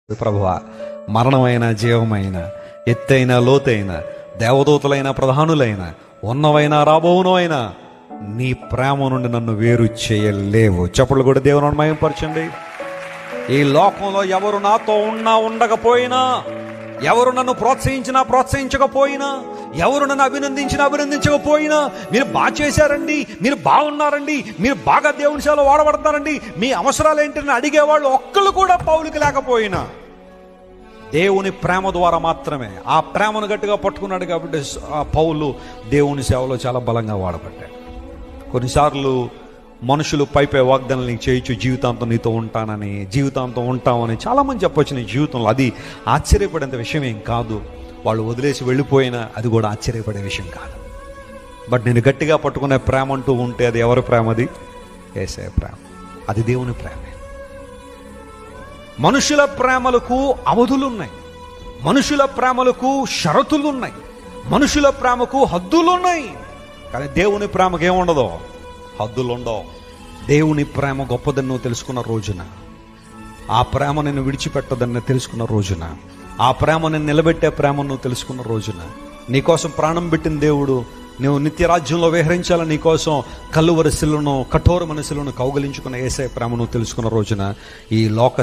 ప్రభువా, మరణమైన జీవమైన ఎత్తైన లోతైన దేవదూతలైన ప్రధానులైన ఉన్నవైన రాబోవునైన నీ ప్రేమ నుండి నన్ను వేరు చేయలేవు. చప్పట్లు కూడా దేవుని మహిమపరచండి. ఈ లోకంలో ఎవరు నాతో ఉన్నా ఉండకపోయినా, ఎవరు నన్ను ప్రోత్సహించకపోయినా, ఎవరు నన్ను అభినందించకపోయినా, మీరు బాగా చేశారండి, మీరు బాగున్నారండి, మీరు బాగా దేవుని సేవలో వాడబడతారండి, మీ అవసరాలు ఏంటని అడిగేవాళ్ళు ఒక్కళ్ళు కూడా పౌలుకి లేకపోయినా, దేవుని ప్రేమ ద్వారా మాత్రమే ఆ ప్రేమను గట్టిగా పట్టుకున్నాడు కాబట్టి ఆ పౌలు దేవుని సేవలో చాలా బలంగా వాడబడ్డాడు. కొన్నిసార్లు మనుషులు పైపై వాగ్దానాలు నీకు చేయొచ్చు, జీవితాంతం నీతో ఉంటానని, జీవితాంతం ఉంటామని చాలామంది చెప్పొచ్చు నీ జీవితంలో. అది ఆశ్చర్యపడేంత విషయం ఏం కాదు. వాళ్ళు వదిలేసి వెళ్ళిపోయినా అది కూడా ఆశ్చర్యపడే విషయం కాదు. బట్ నేను గట్టిగా పట్టుకునే ప్రేమ అంటూ ఉంటే అది ఎవరి ప్రేమ? అది యేసయ్య ప్రేమ, అది దేవుని ప్రేమే. మనుషుల ప్రేమలకు అవధులున్నాయి, మనుషుల ప్రేమలకు షరతులున్నాయి, మనుషుల ప్రేమకు హద్దులున్నాయి. కానీ దేవుని ప్రేమకు ఏముండదు, హద్దులుండవు. దేవుని ప్రేమ గొప్పదని నువ్వు తెలుసుకున్న రోజున, ఆ ప్రేమ నిన్ను విడిచిపెట్టదని తెలుసుకున్న రోజున, ఆ ప్రేమ నిన్ను నిలబెట్టే ప్రేమను నువ్వు తెలుసుకున్న రోజున, నీకోసం ప్రాణం పెట్టిన దేవుడు నువ్వు నిత్యరాజ్యంలో విహరించాలని నీకోసం కలువరి శిలను, కఠోరమైన శిలను కౌగలించుకున్న యేసయ్య ప్రేమ నువ్వు తెలుసుకున్న రోజున ఈ లోక